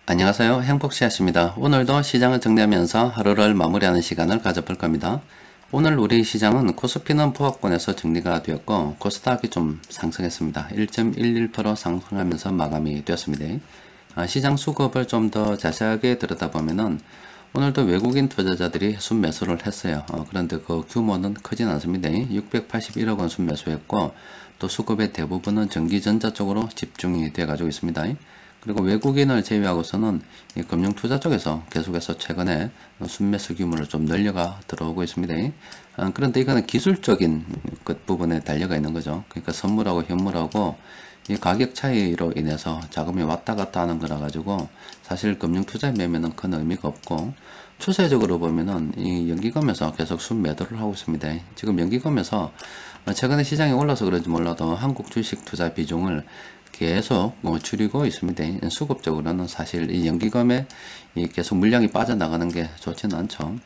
안녕하세요. 행복씨앗입니다. 오늘도 시장을 정리하면서 하루를 마무리하는 시간을 가져볼 겁니다. 오늘 우리 시장은 코스피는 보합권에서 정리가 되었고 코스닥이 좀 상승했습니다. 1.11% 상승하면서 마감이 되었습니다. 시장 수급을 좀 더 자세하게 들여다보면은 오늘도 외국인 투자자들이 순매수를 했어요. 그런데 그 규모는 크진 않습니다. 681억 원 순매수했고 또 수급의 대부분은 전기전자 쪽으로 집중이 되어 가지고 있습니다. 그리고 외국인을 제외하고서는 이 금융투자 쪽에서 계속해서 최근에 순매수 규모를 좀 늘려가 들어오고 있습니다. 그런데 이거는 기술적인 그 부분에 달려가 있는 거죠. 그러니까 선물하고 현물하고 이 가격 차이로 인해서 자금이 왔다 갔다 하는 거라 가지고 사실 금융투자 매매는 큰 의미가 없고, 추세적으로 보면은 이 연기금에서 계속 순매도를 하고 있습니다. 지금 연기금에서 최근에 시장이 올라서 그런지 몰라도 한국 주식 투자 비중을 계속 줄이고 있습니다. 수급적으로는 사실 이 연기금에 계속 물량이 빠져나가는 게 좋지는 않죠.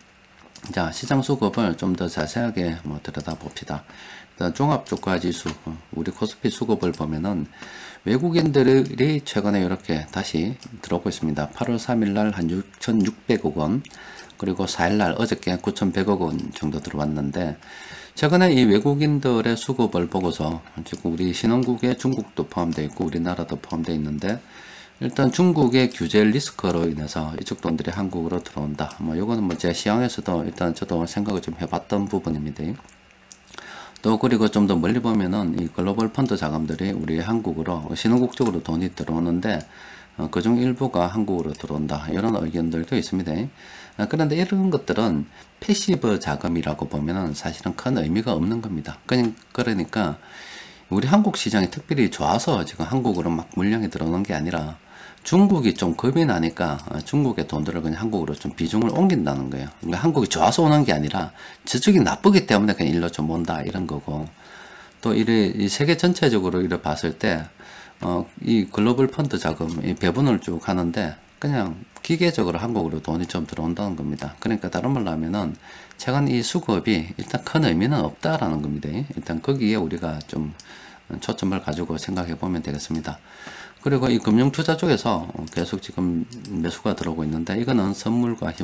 자, 시장 수급을 좀 더 자세하게 들여다 봅시다. 일단 종합주가지수, 우리 코스피 수급을 보면은 외국인들이 최근에 이렇게 다시 들어오고 있습니다. 8월 3일날 한 6,600억 원, 그리고 4일날 어저께 9,100억 원 정도 들어왔는데, 최근에 이 외국인들의 수급을 보고서 지금 우리 신흥국에 중국도 포함되어 있고 우리나라도 포함되어 있는데, 일단 중국의 규제 리스크로 인해서 이쪽 돈들이 한국으로 들어온다. 요거는 제 시황에서도 일단 저도 생각을 좀 해봤던 부분입니다. 또 그리고 좀 더 멀리 보면은 이 글로벌 펀드 자금들이 우리 한국으로 신흥국 쪽으로 돈이 들어오는데 그중 일부가 한국으로 들어온다, 이런 의견들도 있습니다. 그런데 이런 것들은 패시브 자금이라고 보면은 사실은 큰 의미가 없는 겁니다. 그러니까 우리 한국 시장이 특별히 좋아서 지금 한국으로 막 물량이 들어오는 게 아니라 중국이 좀 겁이 나니까 중국의 돈들을 그냥 한국으로 좀 비중을 옮긴다는 거예요. 그러니까 한국이 좋아서 오는 게 아니라 저쪽이 나쁘기 때문에 그냥 일로 좀 온다, 이런 거고. 또 이 세계 전체적으로 이래 봤을 때 이 글로벌 펀드 자금 이 배분을 쭉 하는데 그냥 기계적으로 한국으로 돈이 좀 들어온다는 겁니다. 그러니까 다른 말로 하면은 최근 이 수급이 일단 큰 의미는 없다라는 겁니다. 일단 거기에 우리가 좀 초점을 가지고 생각해 보면 되겠습니다. 그리고 이 금융투자 쪽에서 계속 지금 매수가 들어오고 있는데, 이거는 선물과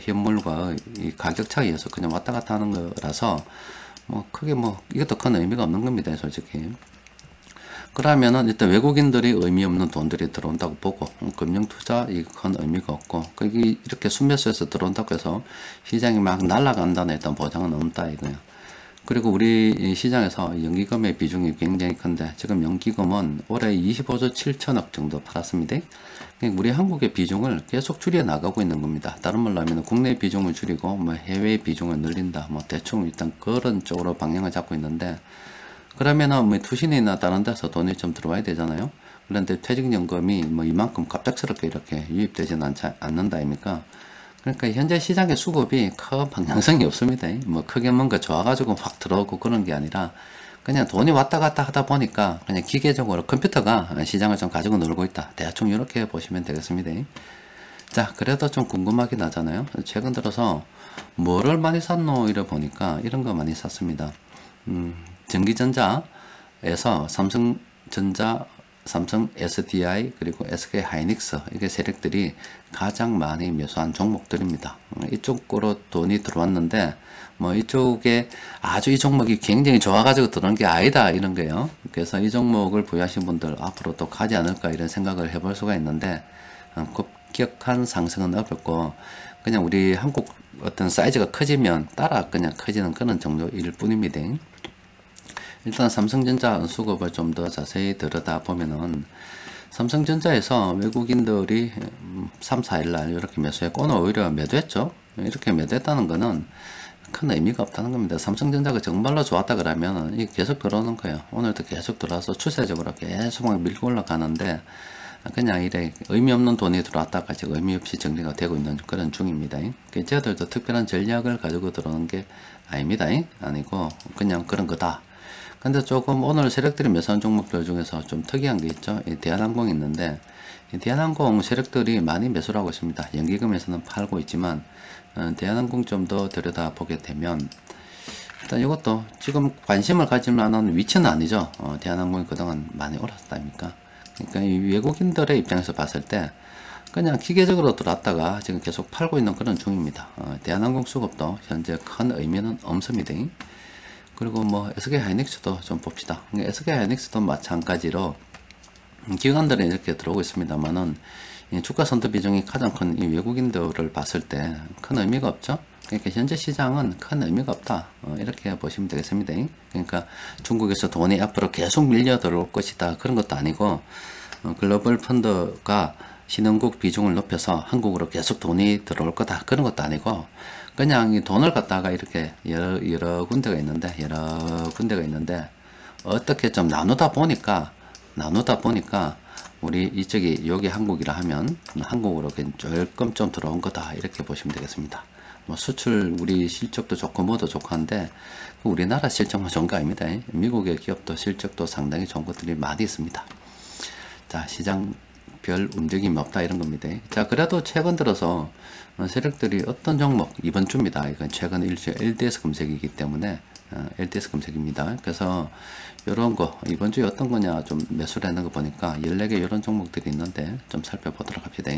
현물과 이 가격 차이에서 그냥 왔다 갔다 하는 거라서 크게 이것도 큰 의미가 없는 겁니다, 솔직히. 그러면은 일단 외국인들이 의미 없는 돈들이 들어온다고 보고 금융투자 큰 의미가 없고, 거기 이렇게 순매수해서 들어온다고 해서 시장이 막 날아간다는 일단 보장은 없다 이거예요. 그리고 우리 시장에서 연기금의 비중이 굉장히 큰데, 지금 연기금은 올해 25조 7천억 정도 팔았습니다. 우리 한국의 비중을 계속 줄여 나가고 있는 겁니다. 다른 말로 하면 국내 비중을 줄이고 해외 비중을 늘린다, 대충 일단 그런 쪽으로 방향을 잡고 있는데, 그러면은 투신이나 다른 데서 돈이 좀 들어와야 되잖아요. 그런데 퇴직연금이 이만큼 갑작스럽게 이렇게 유입되지는 않는다 아닙니까? 그러니까 현재 시장의 수급이 큰 방향성이 없습니다. 크게 뭔가 좋아가지고 확 들어오고 그런 게 아니라 그냥 돈이 왔다 갔다 하다 보니까 그냥 기계적으로 컴퓨터가 시장을 좀 가지고 놀고 있다, 대충 이렇게 보시면 되겠습니다. 자, 그래도 좀 궁금하긴 하잖아요. 최근 들어서 뭐를 많이 샀노 이래 보니까 이런 거 많이 샀습니다. 전기전자에서 삼성전자, 삼성 SDI, 그리고 SK 하이닉스, 이게 세력들이 가장 많이 매수한 종목들입니다. 이쪽으로 돈이 들어왔는데 이쪽에 아주 이 종목이 굉장히 좋아가지고 들어온 게 아니다, 이런 거예요. 그래서 이 종목을 보유하신 분들 앞으로 또 가지 않을까, 이런 생각을 해볼 수가 있는데, 급격한 상승은 없었고 그냥 우리 한국 어떤 사이즈가 커지면 따라 그냥 커지는 그런 정도일 뿐입니다. 일단 삼성전자 수급을 좀 더 자세히 들여다보면은 삼성전자에서 외국인들이 3, 4일날 이렇게 매수했고 오늘 오히려 매도했죠. 이렇게 매도했다는 거는 큰 의미가 없다는 겁니다. 삼성전자가 정말로 좋았다 그러면 이게 계속 들어오는 거예요. 오늘도 계속 들어와서 추세적으로 계속 막 밀고 올라가는데, 그냥 이래 의미 없는 돈이 들어왔다가 지금 의미 없이 정리가 되고 있는 그런 중입니다. 저희들도 특별한 전략을 가지고 들어오는 게 아닙니다. 아니고 그냥 그런 거다. 근데 조금 오늘 세력들이 매수한 종목들 중에서 좀 특이한 게 있죠. 이 대한항공이 있는데, 이 대한항공 세력들이 많이 매수를 하고 있습니다. 연기금에서는 팔고 있지만 대한항공 좀 더 들여다보게 되면 일단 이것도 지금 관심을 가질 만한 위치는 아니죠. 대한항공이 그동안 많이 올랐다 아닙니까? 그러니까 이 외국인들의 입장에서 봤을 때 그냥 기계적으로 들어왔다가 지금 계속 팔고 있는 그런 중입니다. 대한항공 수급도 현재 큰 의미는 없습니다. 그리고 뭐 SK하이닉스도 좀 봅시다. SK하이닉스도 마찬가지로 기관들이 이렇게 들어오고 있습니다만은 주가 선도 비중이 가장 큰 이 외국인들을 봤을 때 큰 의미가 없죠. 그러니까 현재 시장은 큰 의미가 없다. 이렇게 보시면 되겠습니다. 그러니까 중국에서 돈이 앞으로 계속 밀려 들어올 것이다. 그런 것도 아니고 글로벌 펀드가 신흥국 비중을 높여서 한국으로 계속 돈이 들어올 거다. 그런 것도 아니고 그냥 이 돈을 갖다가 이렇게 여러 군데가 있는데 어떻게 좀 나누다 보니까 우리 이쪽이 여기 한국이라 하면 한국으로 조금 좀 들어온 거다. 이렇게 보시면 되겠습니다. 뭐 수출 우리 실적도 좋고 뭐도 좋고 한데 우리나라 실적만 좋은 거 아닙니다. 미국의 기업도 실적도 상당히 좋은 것들이 많이 있습니다. 자, 시장 별 움직임이 없다 이런 겁니다. 자, 그래도 최근 들어서 세력들이 어떤 종목 이번 주입니다. 이건 최근 일주일 LDS 검색이기 때문에 LDS 검색입니다. 그래서 요런 거 이번 주에 어떤 거냐 좀 매수를 하는 거 보니까 14개 요런 종목들이 있는데 좀 살펴보도록 합시다.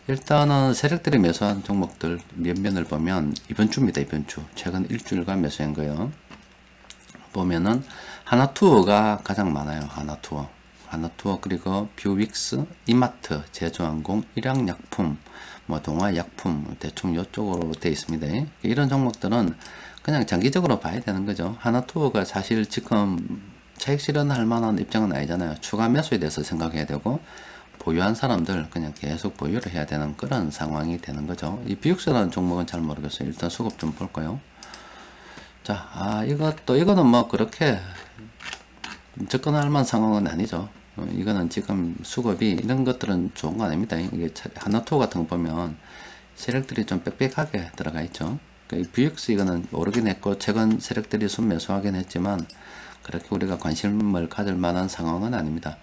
일단은 세력들이 매수한 종목들 몇면을 보면 이번 주입니다. 이번 주 최근 일주일간 매수한 거요. 보면은 하나투어가 가장 많아요. 하나투어 그리고 뷰윅스, 이마트, 제주항공, 일양약품, 뭐 동아약품 대충 이쪽으로 되어 있습니다. 이런 종목들은 그냥 장기적으로 봐야 되는 거죠. 하나투어가 사실 지금 차익 실현할 만한 입장은 아니잖아요. 추가 매수에 대해서 생각해야 되고 보유한 사람들 그냥 계속 보유를 해야 되는 그런 상황이 되는 거죠. 이 뷰윅스라는 종목은 잘 모르겠어요. 일단 수급 좀 볼까요? 자, 이거는 뭐 그렇게 접근할 만한 상황은 아니죠. 이거는 지금 수급이 이런 것들은 좋은 거 아닙니다. 이게 하나투어 같은 거 보면 세력들이 좀 빽빽하게 들어가 있죠. 뷰윅스 이거는 오르긴 했고 최근 세력들이 순매수하긴 했지만 그렇게 우리가 관심을 가질 만한 상황은 아닙니다.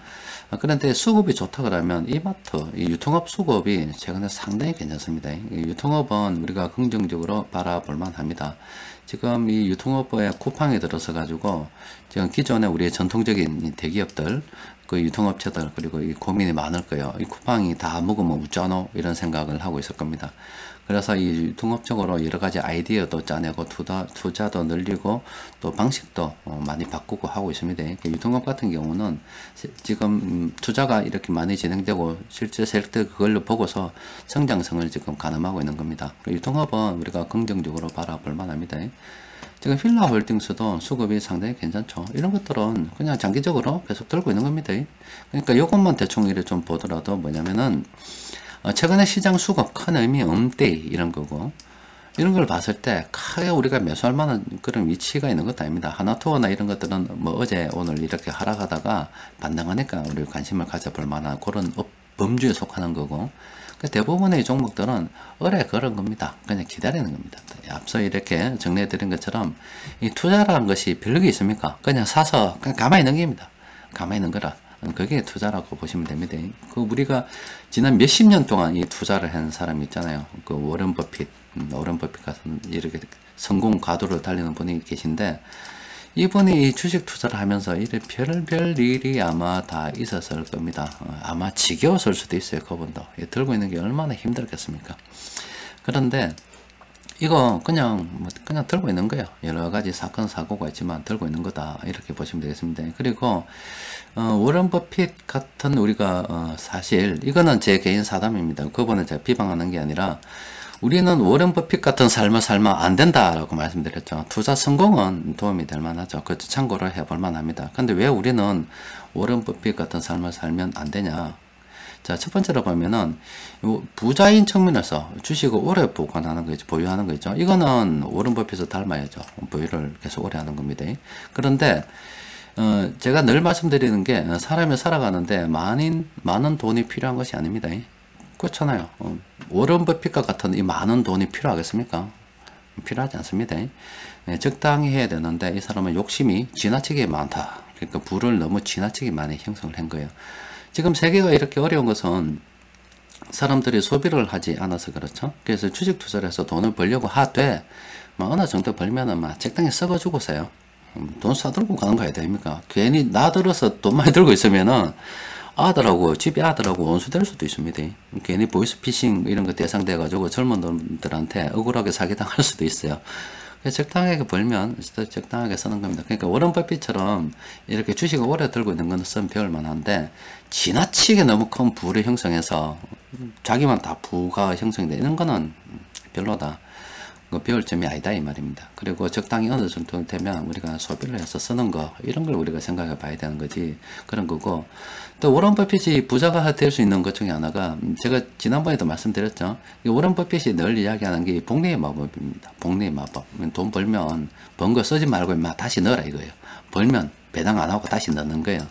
그런데 수급이 좋다 그러면 이마트, 이 유통업 수급이 최근에 상당히 괜찮습니다. 이 유통업은 우리가 긍정적으로 바라볼 만합니다. 지금 이 유통업의 쿠팡에 들어서 가지고 지금 기존에 우리의 전통적인 대기업들 그 유통업체들 그리고 이 고민이 많을 거예요. 이 쿠팡이 다 먹으면 웃자노 이런 생각을 하고 있을 겁니다. 그래서 이 유통업적으로 여러 가지 아이디어도 짜내고 투자도 늘리고 또 방식도 많이 바꾸고 하고 있습니다. 유통업 같은 경우는 지금 투자가 이렇게 많이 진행되고 실제 세력들 그걸로 보고서 성장성을 지금 가늠하고 있는 겁니다. 유통업은 우리가 긍정적으로 바라볼 만합니다. 지금 휠라홀딩스도 수급이 상당히 괜찮죠. 이런 것들은 그냥 장기적으로 계속 들고 있는 겁니다. 그러니까 이것만 대충 이렇게 좀 보더라도 뭐냐면은 최근에 시장 수급 큰 의미 없대 이런 거고 이런 걸 봤을 때 크게 우리가 매수할 만한 그런 위치가 있는 것도 아닙니다. 하나투어나 이런 것들은 뭐 어제 오늘 이렇게 하락하다가 반등하니까 우리 관심을 가져볼 만한 그런 범주에 속하는 거고 대부분의 종목들은 오래 그런 겁니다. 그냥 기다리는 겁니다. 앞서 이렇게 정리해 드린 것처럼 이 투자라는 것이 별게 있습니까? 그냥 사서 그냥 가만히 있는 겁니다. 가만히 있는 거라. 그게 투자라고 보시면 됩니다. 그 우리가 지난 몇십 년 동안 이 투자를 한 사람이 있잖아요. 그 워런 버핏 같은 이렇게 성공 가도를 달리는 분이 계신데 이분이 이 주식 투자를 하면서 이래 별별 일이 아마 다 있었을 겁니다. 아마 지겨웠을 수도 있어요. 그분도 들고 있는 게 얼마나 힘들겠습니까? 그런데 이거 그냥 들고 있는 거예요. 여러 가지 사건 사고가 있지만 들고 있는 거다 이렇게 보시면 되겠습니다. 그리고 워런 버핏 같은 우리가 사실 이거는 제 개인 사담입니다. 그분은 제가 비방하는 게 아니라 우리는 워런 버핏 같은 삶을 살면 안 된다라고 말씀드렸죠. 투자 성공은 도움이 될 만하죠. 그것도 참고를 해볼 만합니다. 근데 왜 우리는 워런 버핏 같은 삶을 살면 안 되냐? 자, 첫 번째로 보면은 부자인 측면에서 주식을 오래 보관하는 거죠. 보유하는 거죠. 이거는 워런 버핏을 닮아야죠. 보유를 계속 오래 하는 겁니다. 그런데 제가 늘 말씀드리는 게 사람이 살아가는데 많은 돈이 필요한 것이 아닙니다. 그렇잖아요. 워런 버핏과 같은 이 많은 돈이 필요하겠습니까? 필요하지 않습니다. 적당히 해야 되는데 이 사람은 욕심이 지나치게 많다. 그러니까 부를 너무 지나치게 많이 형성을 한 거예요. 지금 세계가 이렇게 어려운 것은 사람들이 소비를 하지 않아서 그렇죠. 그래서 주식 투자를 해서 돈을 벌려고 하되 어느 정도 벌면은 막 적당히 썩어주고서요. 돈 싸들고 가는 거야 됩니까? 괜히 나들어서 돈 많이 들고 있으면은 아들하고 집에 아들하고 원수될 수도 있습니다. 괜히 보이스피싱 이런 거 대상돼 가지고 젊은 놈들한테 억울하게 사기당할 수도 있어요. 적당하게 벌면 적당하게 쓰는 겁니다. 그러니까 워런 버핏처럼 이렇게 주식을 오래 들고 있는 건 쓰면 배울 만한데, 지나치게 너무 큰 부를 형성해서 자기만 다 부가 형성돼 이런 거는 별로다. 배울 점이 아니다 이 말입니다. 그리고 적당히 어느 정도 되면 우리가 소비를 해서 쓰는 거, 이런 걸 우리가 생각해 봐야 되는 거지, 그런 거고. 또 워런 버핏이 부자가 될 수 있는 것 중에 하나가, 제가 지난번에도 말씀드렸죠. 워런 버핏이 늘 이야기하는 게 복리의 마법입니다. 복리의 마법. 돈 벌면 번 거 쓰지 말고 막 다시 넣어라 이거예요. 벌면 배당 안 하고 다시 넣는 거예요.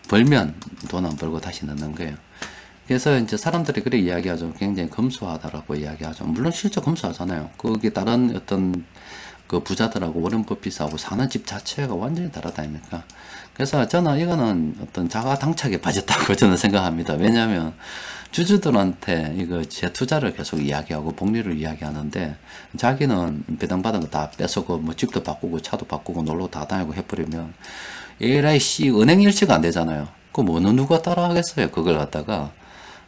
벌면 돈 안 벌고 다시 넣는 거예요. 그래서 이제 사람들이 그렇게 이야기하죠. 굉장히 검소하다라고 이야기하죠. 물론 실제 검소하잖아요. 거기 다른 어떤 그 부자들하고 워런 버핏하고 사는 집 자체가 완전히 다르다 아닙니까? 그래서 저는 이거는 어떤 자가당착에 빠졌다고 저는 생각합니다. 왜냐하면 주주들한테 이거 재투자를 계속 이야기하고 복리를 이야기하는데, 자기는 배당받은 거 다 뺏어고 뭐 집도 바꾸고 차도 바꾸고 놀러 다 다니고 해버리면 에라이 씨 은행 일치가 안 되잖아요. 그럼 어느 누가 따라 하겠어요, 그걸 갖다가.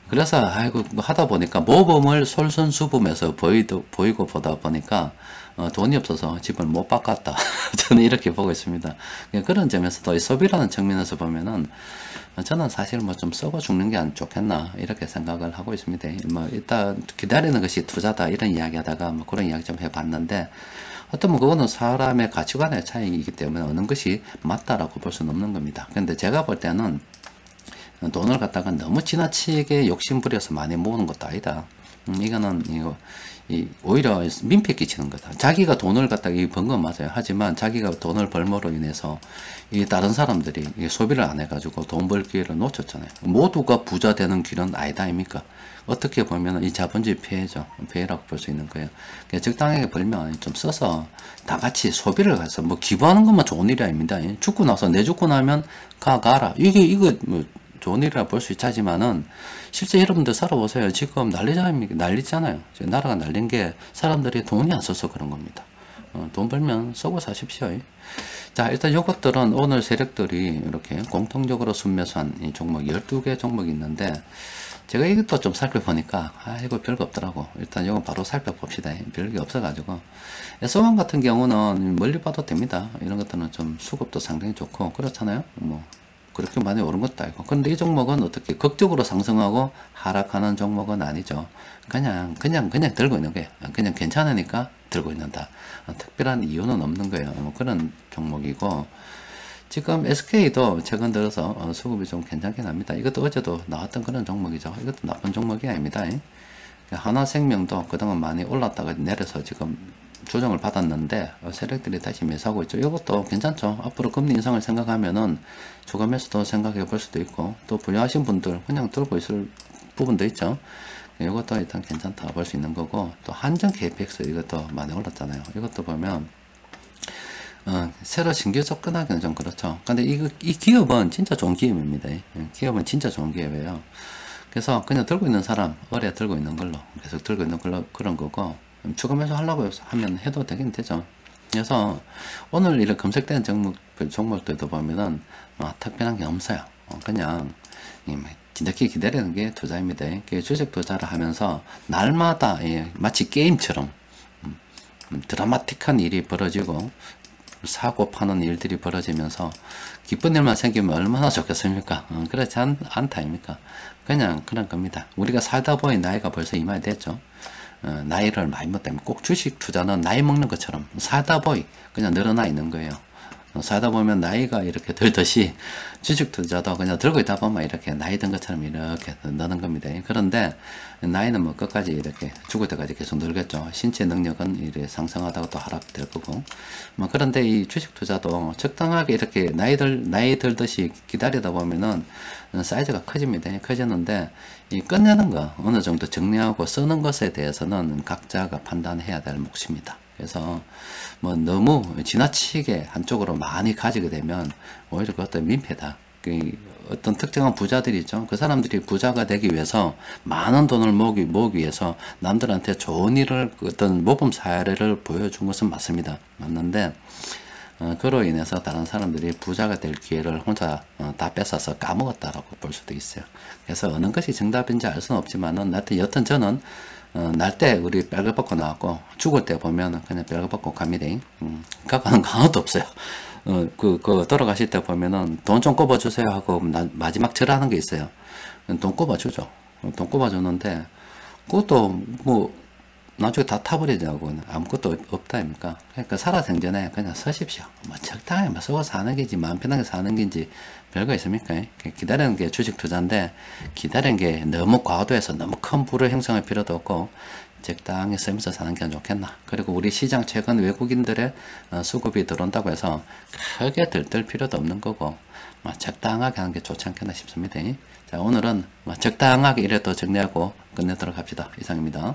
그래서 아이고 하다 보니까 모범을 솔선수범해서 보이고 보다 보니까 돈이 없어서 집을 못 바꿨다. 저는 이렇게 보고 있습니다. 그런 점에서도 이 소비라는 측면에서 보면은 저는 사실 뭐 좀 썩어 죽는 게 안 좋겠나 이렇게 생각을 하고 있습니다. 뭐 일단 기다리는 것이 투자다 이런 이야기 하다가 뭐 그런 이야기 좀 해봤는데, 어떤 뭐 그거는 사람의 가치관의 차이이기 때문에 어느 것이 맞다라고 볼 수는 없는 겁니다. 근데 제가 볼 때는 돈을 갖다가 너무 지나치게 욕심부려서 많이 모으는 것도 아니다. 이거는 오히려 민폐 끼치는 거다. 자기가 돈을 갖다가 번 건 맞아요. 하지만 자기가 돈을 벌므로 인해서 다른 사람들이 소비를 안 해가지고 돈 벌 기회를 놓쳤잖아요. 모두가 부자 되는 길은 아니다 아닙니까? 어떻게 보면 이 자본주의 폐해죠. 폐해라고 볼 수 있는 거예요. 적당하게 벌면 좀 써서 다 같이 소비를 해서 뭐 기부하는 것만 좋은 일이 아닙니다. 죽고 나서 내 죽고 나면 가라. 이거 뭐 좋은 일이라 볼 수 있지만은 실제 여러분들 살아보세요. 지금 난리잖아요. 나라가 날린 게 사람들이 돈이 안 써서 그런 겁니다. 돈 벌면 쓰고 사십시오. 자, 일단 이것들은 오늘 세력들이 이렇게 공통적으로 순매수한 이 종목 12개 종목이 있는데, 제가 이것도 좀 살펴보니까 이거 별거 없더라고. 일단 이건 바로 살펴봅시다. 별게 없어가지고. S1 같은 경우는 멀리 봐도 됩니다. 이런 것들은 좀 수급도 상당히 좋고 그렇잖아요. 뭐 그렇게 많이 오른 것도 아니고. 그런데 이 종목은 어떻게 극적으로 상승하고 하락하는 종목은 아니죠. 그냥 들고 있는 거예요. 그냥 괜찮으니까 들고 있는다. 특별한 이유는 없는 거예요. 뭐 그런 종목이고, 지금 SK도 최근 들어서 수급이 좀 괜찮긴 합니다. 이것도 어제도 나왔던 그런 종목이죠. 이것도 나쁜 종목이 아닙니다. 하나생명도 그동안 많이 올랐다가 내려서 지금 조정을 받았는데 세력들이 다시 매수하고 있죠. 이것도 괜찮죠. 앞으로 금리 인상을 생각하면은 주감에서도 생각해 볼 수도 있고, 또 부유하신 분들 그냥 들고 있을 부분도 있죠. 이것도 일단 괜찮다 볼 수 있는 거고, 또 한정 KPX 이것도 많이 올랐잖아요. 이것도 보면 새로 신규 접근하기는 좀 그렇죠. 근데 이 기업은 진짜 좋은 기업입니다. 기업은 진짜 좋은 기업이에요. 그래서 그냥 들고 있는 사람, 어뢰 들고 있는 걸로 계속 들고 있는 걸로 그런 거고, 추가 매수 하려고 하면 해도 되긴 되죠. 그래서 오늘 이렇게 검색되는 종목들도 보면은 특별한 게 없어요. 그냥 진작히 기다리는 게 투자입니다. 주식 투자를 하면서 날마다 마치 게임처럼 드라마틱한 일이 벌어지고 사고 파는 일들이 벌어지면서 기쁜 일만 생기면 얼마나 좋겠습니까? 그렇지 않다 아닙니까? 그냥 그런 겁니다. 우리가 살다 보니 나이가 벌써 이만이 됐죠. 나이를 많이 먹다면 꼭 주식 투자는 나이 먹는 것처럼 살다 보니 그냥 늘어나 있는 거예요. 살다 보면 나이가 이렇게 들듯이 주식 투자도 그냥 들고 있다 보면 이렇게 나이 든 것처럼 이렇게 느는 겁니다. 그런데 나이는 뭐 끝까지 이렇게 죽을 때까지 계속 늘겠죠. 신체 능력은 이렇게 상승하다가 또 하락될 거고. 뭐 그런데 이 주식 투자도 적당하게 이렇게 나이 들듯이 기다리다 보면은 사이즈가 커집니다. 커지는데 이 끝내는 거 어느 정도 정리하고 쓰는 것에 대해서는 각자가 판단해야 될 몫입니다. 그래서 뭐 너무 지나치게 한쪽으로 많이 가지게 되면 오히려 그것도 민폐다. 어떤 특정한 부자들이 있죠. 그 사람들이 부자가 되기 위해서 많은 돈을 모으기 위해서 남들한테 좋은 일을 어떤 모범 사례를 보여준 것은 맞습니다. 맞는데 그로 인해서 다른 사람들이 부자가 될 기회를 혼자 다 뺏어서 까먹었다라고 볼 수도 있어요. 그래서 어느 것이 정답인지 알 수는 없지만은 여튼 저는 날 때 우리 빨간벗고 나왔고 죽을 때 보면은 그냥 빨간벗고 갑니다. 그거는 아무도 없어요. 돌아가실 때 보면은 돈 좀 꼽아주세요 하고 마지막 절하는 게 있어요. 돈 꼽아주죠. 돈 꼽아주는데 그것도 뭐 나중에 다 타버리자고 아무것도 없다 아닙니까? 그러니까 살아생전에 그냥 서십시오. 뭐 적당히 뭐 쓰고 사는 게지 마음 편하게 사는 게지 별거 있습니까? 기다리는 게 주식 투자인데 기다리는 게 너무 과도해서 너무 큰 부를 형성할 필요도 없고 적당히 쓰면서 사는 게 좋겠나. 그리고 우리 시장 최근 외국인들의 수급이 들어온다고 해서 크게 들뜰 필요도 없는 거고 적당하게 하는 게 좋지 않겠나 싶습니다. 자, 오늘은 적당하게 이래도 정리하고 끝내도록 합시다. 이상입니다.